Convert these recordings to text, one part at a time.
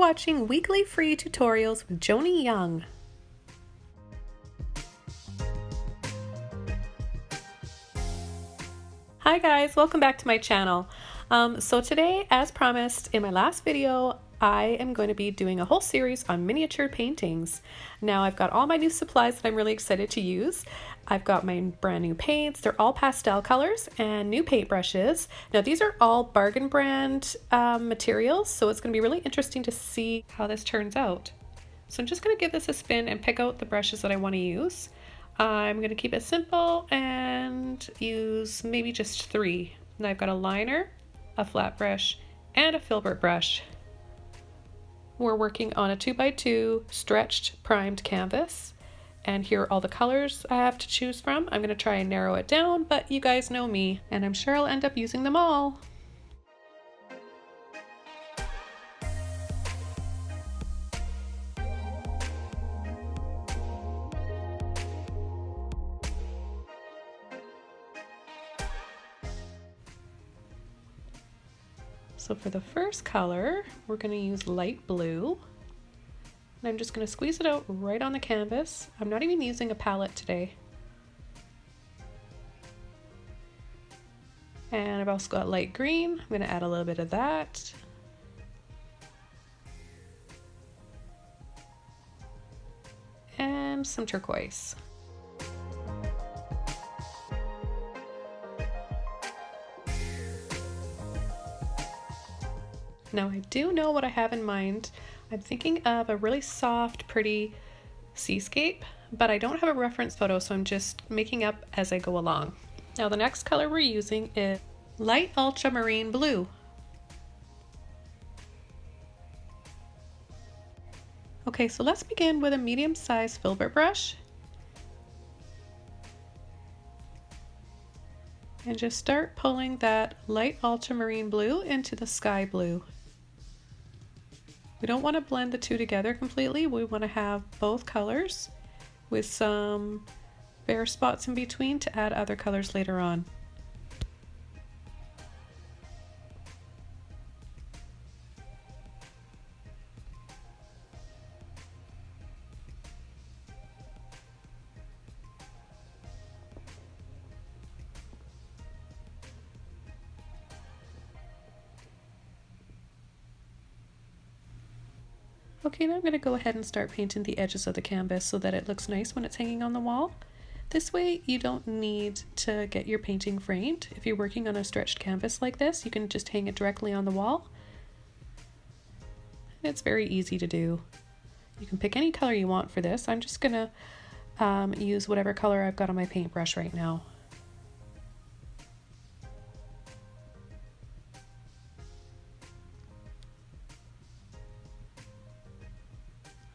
watching weekly free tutorials with Joni Young. Hi guys, welcome back to my channel. So today, as promised in my last video, I am going to be doing a whole series on miniature paintings. Now I've got all my new supplies that I'm really excited to use. I've got my brand new paints, they're all pastel colors, and new paintbrushes. Now these are all bargain brand materials, so it's going to be really interesting to see how this turns out. So I'm just going to give this a spin and pick out the brushes that I want to use. I'm going to keep it simple and use maybe just 3. And I've got a liner, a flat brush, and a filbert brush. We're working on a 2x2 stretched primed canvas, and here are all the colors I have to choose from. I'm going to try and narrow it down, but you guys know me, and I'm sure I'll end up using them all. So for the first color, we're going to use light blue. And I'm just going to squeeze it out right on the canvas. I'm not even using a palette today. And I've also got light green. I'm going to add a little bit of that. And some turquoise. Now I do know what I have in mind. I'm thinking of a really soft, pretty seascape, but I don't have a reference photo, so I'm just making up as I go along. Now the next color we're using is light ultramarine blue. Okay, so let's begin with a medium-sized filbert brush. And just start pulling that light ultramarine blue into the sky blue. We don't want to blend the two together completely. We want to have both colors with some bare spots in between to add other colors later on. Okay, now I'm going to go ahead and start painting the edges of the canvas so that it looks nice when it's hanging on the wall. This way you don't need to get your painting framed. If you're working on a stretched canvas like this, you can just hang it directly on the wall. It's very easy to do. You can pick any color you want for this. I'm just going to use whatever color I've got on my paintbrush right now.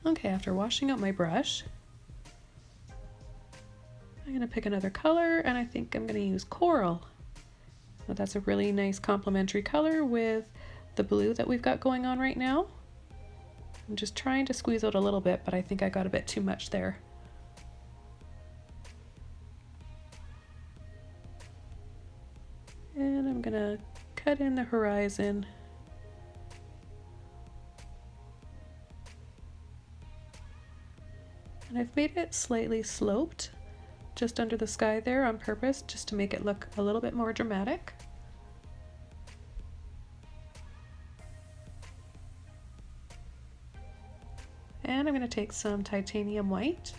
Okay, after washing out my brush, I'm going to pick another color, and I think I'm going to use coral. Now that's a really nice complementary color with the blue that we've got going on right now. I'm just trying to squeeze out a little bit, but I think I got a bit too much there. And I'm going to cut in the horizon. And I've made it slightly sloped just under the sky there on purpose, just to make it look a little bit more dramatic. And I'm going to take some titanium white.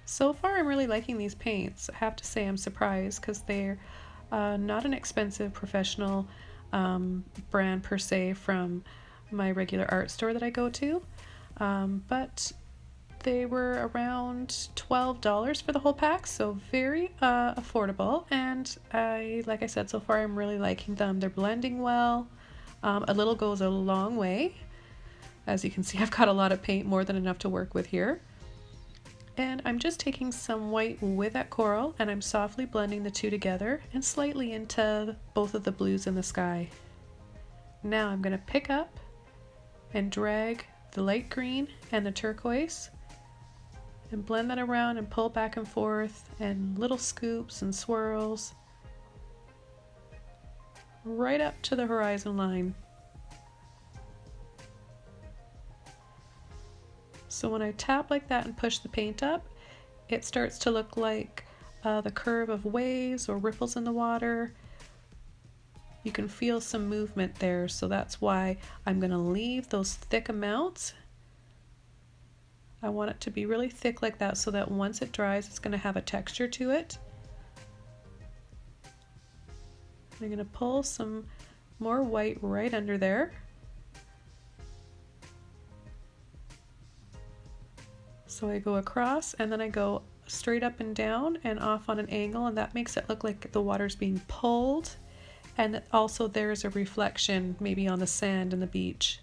So far I'm really liking these paints. I have to say I'm surprised because they're not an expensive professional brand per se from my regular art store that I go to, but they were around $12 for the whole pack, so very affordable, and like I said, so far I'm really liking them. They're blending well. A little goes a long way. As you can see, I've got a lot of paint, more than enough to work with here. And I'm just taking some white with that coral, and I'm softly blending the two together and slightly into both of the blues in the sky. Now I'm going to pick up and drag the light green and the turquoise and blend that around and pull back and forth and little scoops and swirls. right up to the horizon line. So when I tap like that and push the paint up, it starts to look like the curve of waves or ripples in the water. You can feel some movement there, so that's why I'm going to leave those thick amounts. I want it to be really thick like that so that once it dries, it's going to have a texture to it. I'm going to pull some more white right under there. So I go across and then I go straight up and down and off on an angle, and that makes it look like the water's being pulled. And also there's a reflection maybe on the sand and the beach.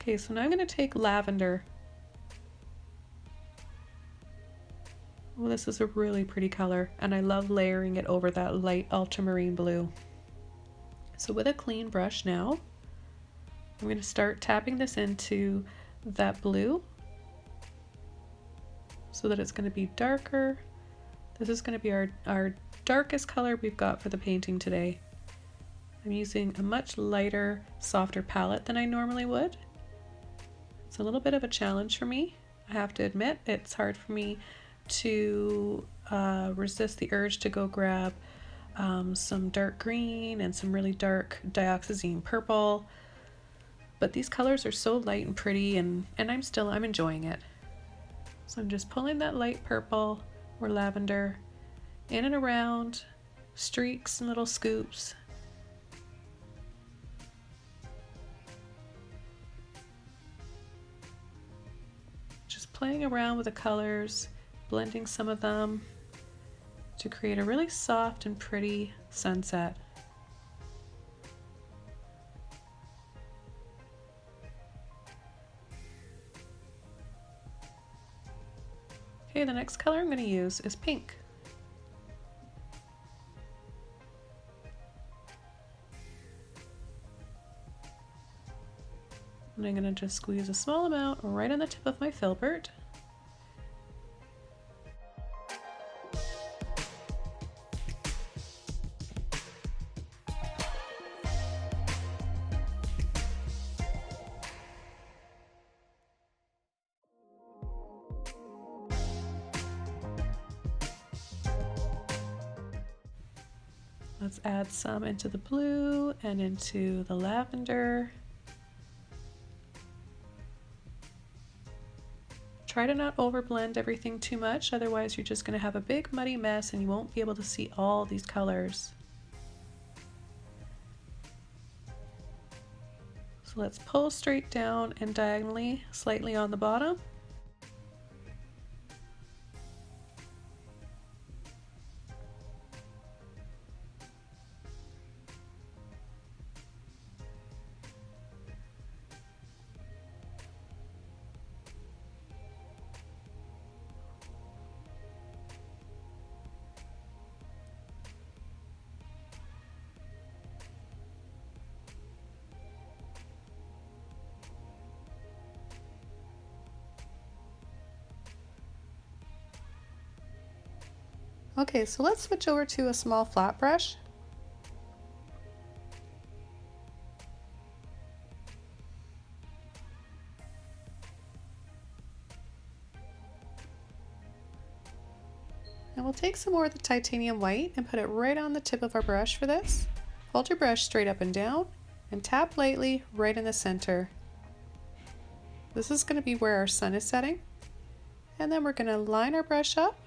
Okay, so now I'm going to take lavender. Well, this is a really pretty color, and I love layering it over that light ultramarine blue. So with a clean brush now, I'm going to start tapping this into that blue so that it's going to be darker. This is going to be our darkest color we've got for the painting today. I'm using a much lighter, softer palette than I normally would. It's a little bit of a challenge for me. I have to admit, it's hard for me to resist the urge to go grab some dark green and some really dark dioxazine purple, but these colors are so light and pretty, and I'm enjoying it. So I'm just pulling that light purple or lavender in and around, streaks and little scoops. Just playing around with the colors, blending some of them to create a really soft and pretty sunset. Okay, the next color I'm going to use is pink. And I'm going to just squeeze a small amount right on the tip of my filbert. Let's add some into the blue and into the lavender. Try to not overblend everything too much, otherwise you're just going to have a big muddy mess and you won't be able to see all these colors. So let's pull straight down and diagonally, slightly on the bottom. Okay, so let's switch over to a small flat brush. And we'll take some more of the titanium white and put it right on the tip of our brush for this. Hold your brush straight up and down and tap lightly right in the center. This is going to be where our sun is setting. And then we're going to line our brush up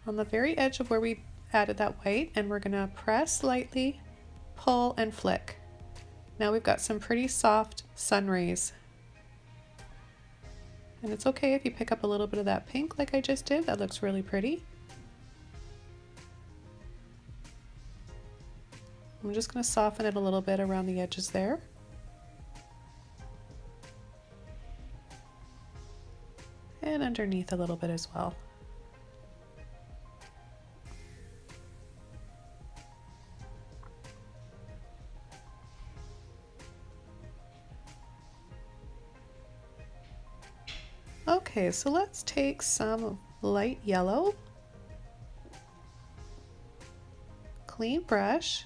on the very edge of where we added that white, and we're going to press lightly, pull, and flick. Now we've got some pretty soft sun rays. And it's okay if you pick up a little bit of that pink like I just did. That looks really pretty. I'm just going to soften it a little bit around the edges there. And underneath a little bit as well. Okay, so let's take some light yellow, clean brush.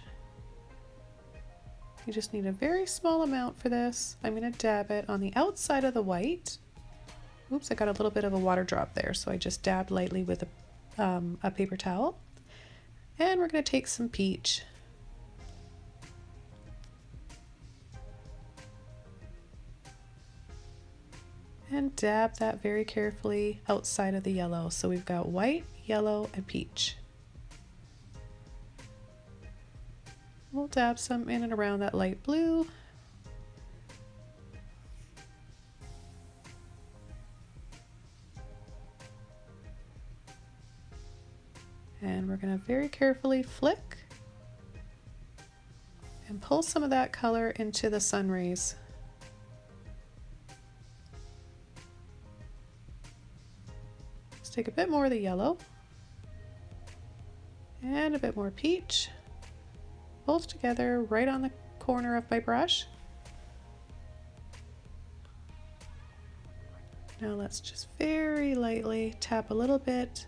You just need a very small amount for this. I'm going to dab it on the outside of the white. Oops, I got a little bit of a water drop there, so I just dabbed lightly with a paper towel. And we're going to take some peach. And dab that very carefully outside of the yellow. So we've got white, yellow, and peach. We'll dab some in and around that light blue. And we're going to very carefully flick and pull some of that color into the sun rays. Let's take a bit more of the yellow and a bit more peach, both together right on the corner of my brush. Now let's just very lightly tap a little bit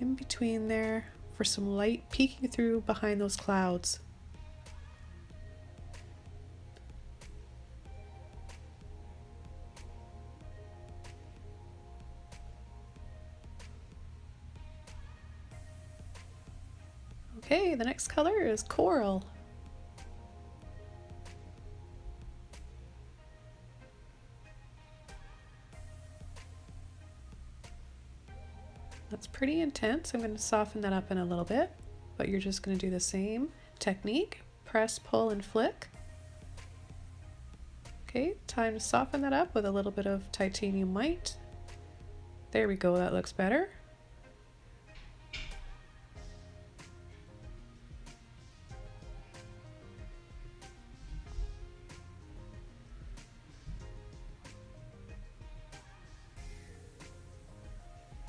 in between there for some light peeking through behind those clouds. Okay, the next color is coral. That's pretty intense. I'm going to soften that up in a little bit, but you're just going to do the same technique. Press, pull, and flick. Okay, time to soften that up with a little bit of titanium white. There we go, that looks better.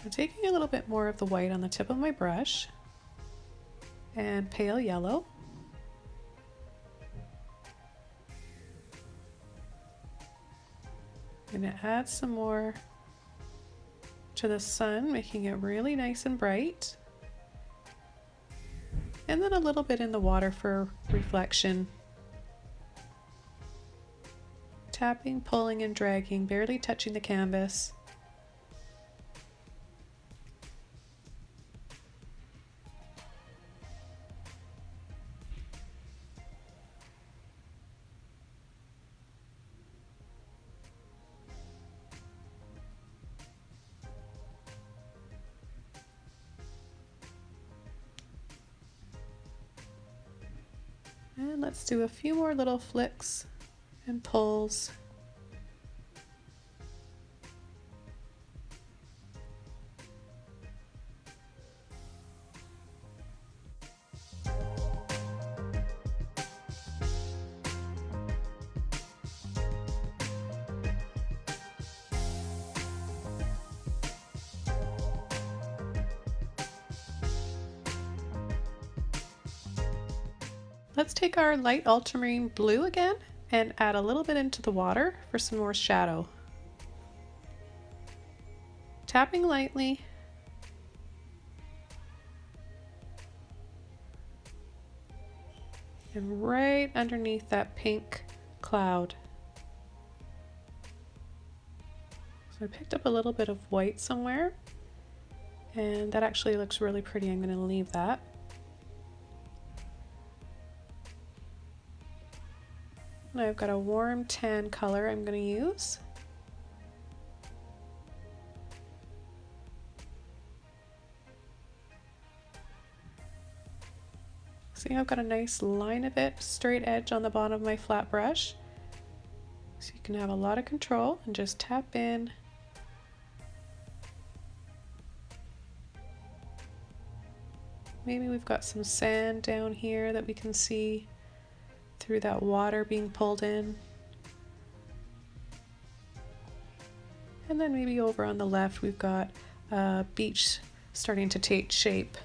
I'm taking a little bit more of the white on the tip of my brush and pale yellow. I'm going to add some more to the sun, making it really nice and bright. And then a little bit in the water for reflection. Tapping, pulling, and dragging, barely touching the canvas. And let's do a few more little flicks and pulls. Let's take our light ultramarine blue again and add a little bit into the water for some more shadow. Tapping lightly. And right underneath that pink cloud. So I picked up a little bit of white somewhere, and that actually looks really pretty. I'm going to leave that. And I've got a warm tan color I'm going to use. See, I've got a nice line of it, straight edge on the bottom of my flat brush. So you can have a lot of control and just tap in. Maybe we've got some sand down here that we can see through that water being pulled in. And then maybe over on the left we've got a beach starting to take shape.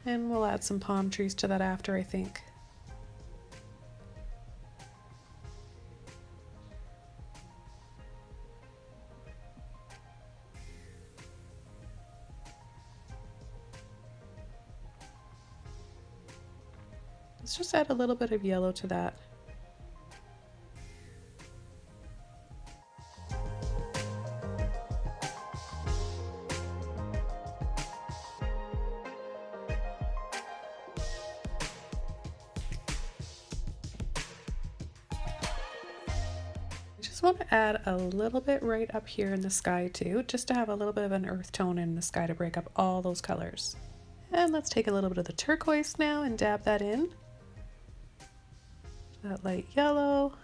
And we'll add some palm trees to that after, I think. Let's just add a little bit of yellow to that. Just want to add a little bit right up here in the sky too, just to have a little bit of an earth tone in the sky to break up all those colors. And let's take a little bit of the turquoise now and dab that in. That light yellow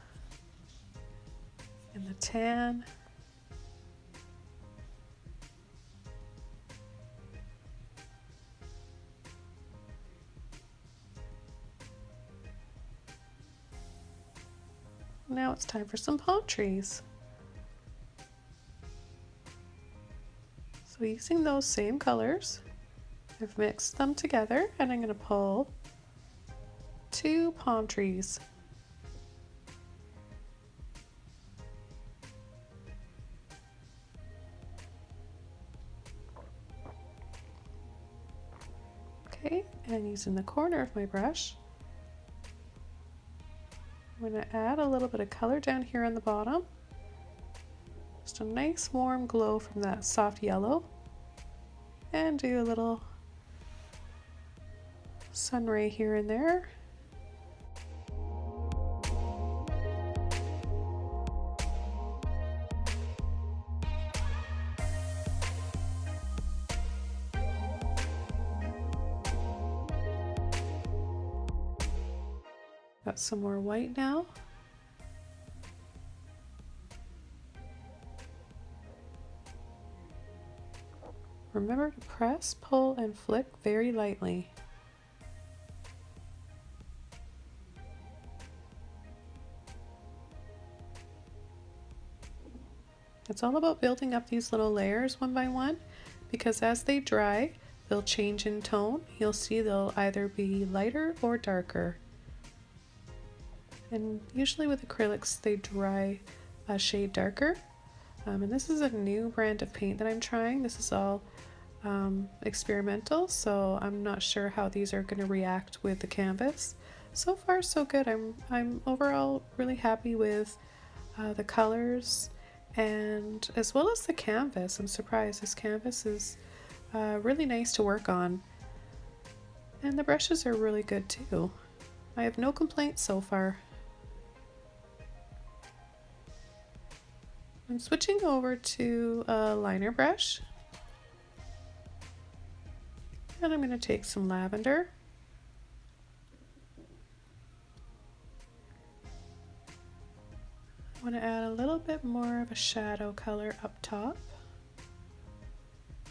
and the tan. Now it's time for some palm trees. So using those same colors, I've mixed them together and I'm going to pull 2 palm trees. Okay, and using the corner of my brush, I'm going to add a little bit of color down here on the bottom. Just a nice warm glow from that soft yellow. And do a little sun ray here and there. Got some more white now. Remember to press, pull, and flick very lightly. It's all about building up these little layers one by one, because as they dry, they'll change in tone. You'll see they'll either be lighter or darker. And usually with acrylics, they dry a shade darker. And this is a new brand of paint that I'm trying. This is all experimental, so I'm not sure how these are going to react with the canvas. So far so good. I'm overall really happy with the colors and as well as the canvas. I'm surprised this canvas is really nice to work on, and the brushes are really good too. I have no complaints so far. I'm switching over to a liner brush, and I'm going to take some lavender. I want to add a little bit more of a shadow color up top.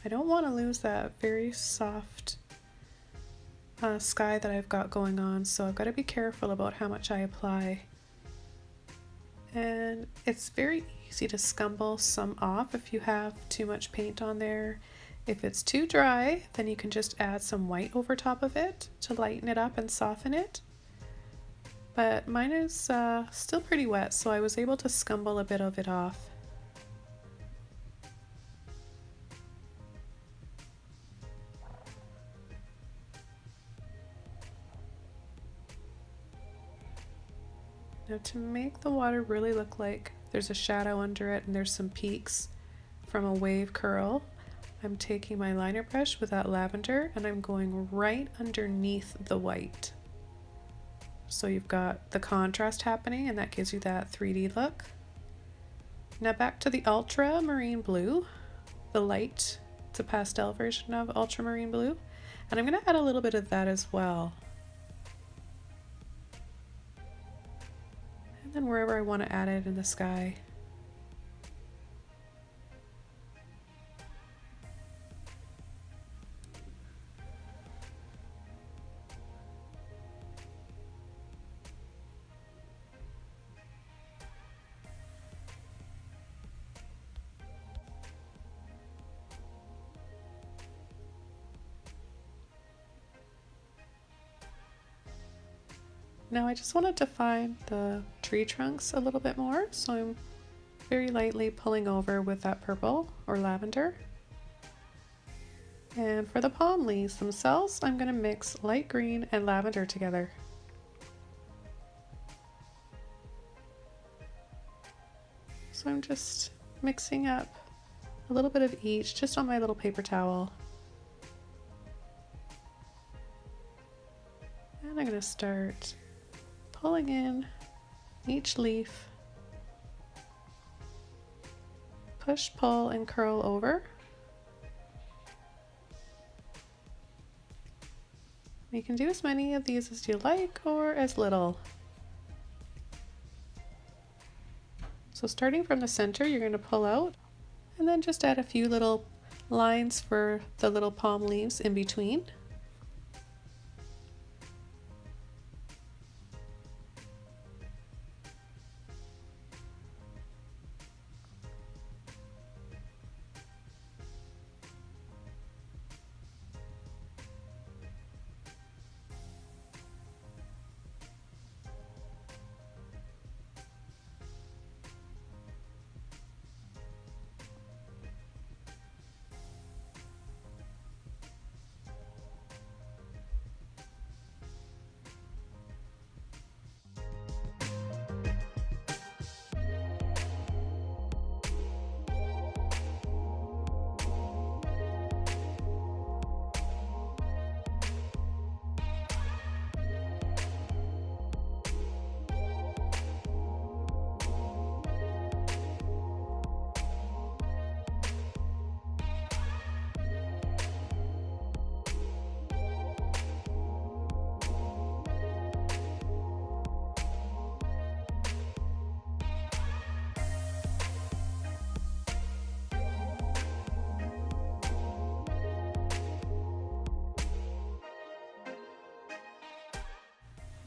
I don't want to lose that very soft sky that I've got going on, so I've got to be careful about how much I apply. And it's very easy to scumble some off if you have too much paint on there. If it's too dry, then you can just add some white over top of it to lighten it up and soften it. But mine is still pretty wet, so I was able to scumble a bit of it off. Now to make the water really look like there's a shadow under it and there's some peaks from a wave curl, I'm taking my liner brush with that lavender and I'm going right underneath the white. So you've got the contrast happening and that gives you that 3D look. Now back to the ultramarine blue, the light, it's a pastel version of ultramarine blue, and I'm going to add a little bit of that as well. And then wherever I want to add it in the sky. Now I just want to define the tree trunks a little bit more, so I'm very lightly pulling over with that purple or lavender. And for the palm leaves themselves, I'm going to mix light green and lavender together. So I'm just mixing up a little bit of each just on my little paper towel. And I'm going to start pulling in each leaf. Push, pull, and curl over. You can do as many of these as you like or as little. So starting from the center, you're going to pull out and then just add a few little lines for the little palm leaves in between.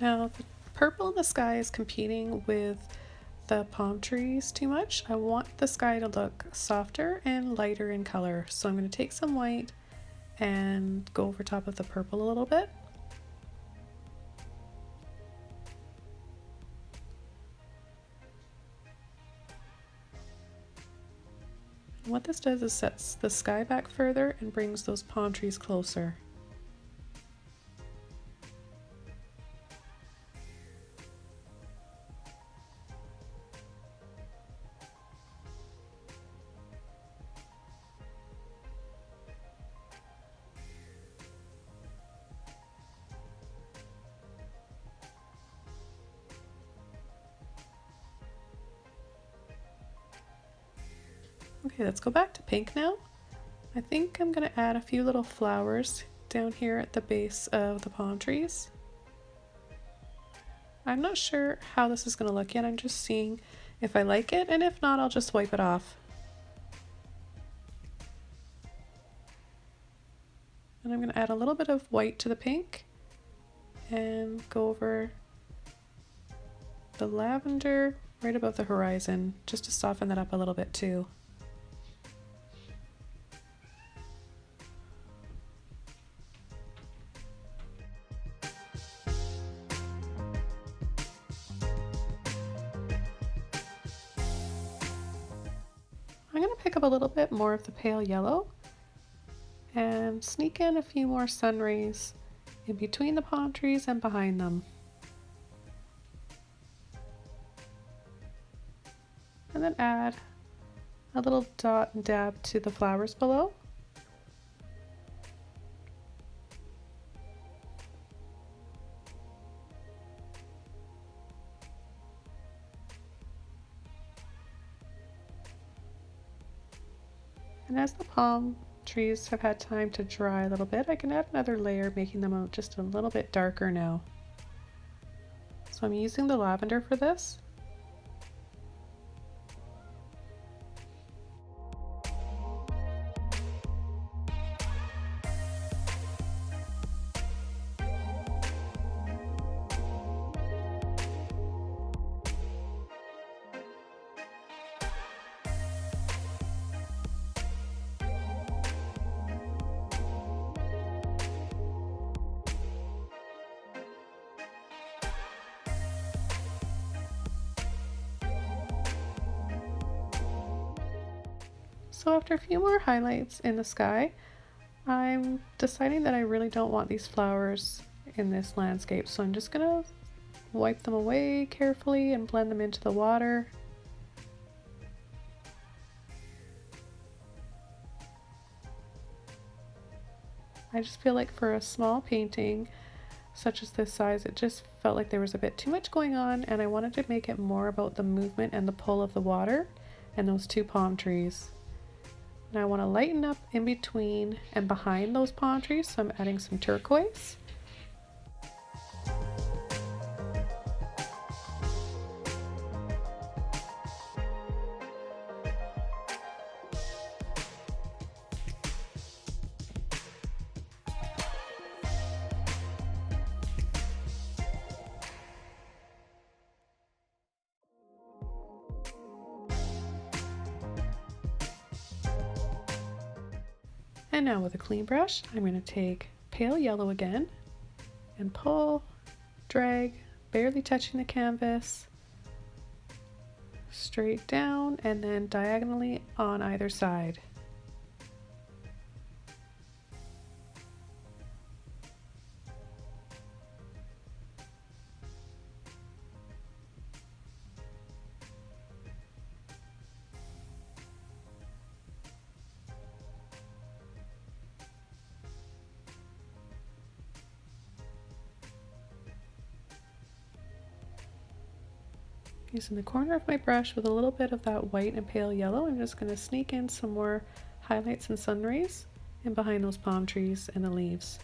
Now the purple in the sky is competing with the palm trees too much. I want the sky to look softer and lighter in color. So I'm going to take some white and go over top of the purple a little bit. And what this does is sets the sky back further and brings those palm trees closer. Okay, let's go back to pink now. I think I'm going to add a few little flowers down here at the base of the palm trees. I'm not sure how this is going to look yet. I'm just seeing if I like it, and if not, I'll just wipe it off. And I'm going to add a little bit of white to the pink and go over the lavender right above the horizon just to soften that up a little bit too. I'm going to pick up a little bit more of the pale yellow and sneak in a few more sun rays in between the palm trees and behind them. And then add a little dot and dab to the flowers below. And as the palm trees have had time to dry a little bit, I can add another layer, making them just a little bit darker now. So I'm using the lavender for this. So after a few more highlights in the sky, I'm deciding that I really don't want these flowers in this landscape. So I'm just gonna wipe them away carefully and blend them into the water. I just feel like for a small painting such as this size, it just felt like there was a bit too much going on, and I wanted to make it more about the movement and the pull of the water and those two palm trees. Now I want to lighten up in between and behind those palm trees, so I'm adding some turquoise. And now with a clean brush, I'm going to take pale yellow again and pull, drag, barely touching the canvas, straight down and then diagonally on either side. Using the corner of my brush with a little bit of that white and pale yellow, I'm just going to sneak in some more highlights and sun rays in behind those palm trees and the leaves.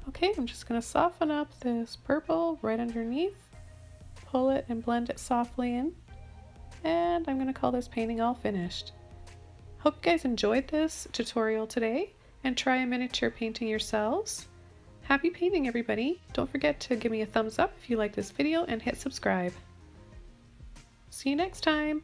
Okay, I'm just going to soften up this purple right underneath, pull it and blend it softly in, and I'm going to call this painting all finished. Hope you guys enjoyed this tutorial today and try a miniature painting yourselves. Happy painting, everybody! Don't forget to give me a thumbs up if you like this video and hit subscribe. See you next time!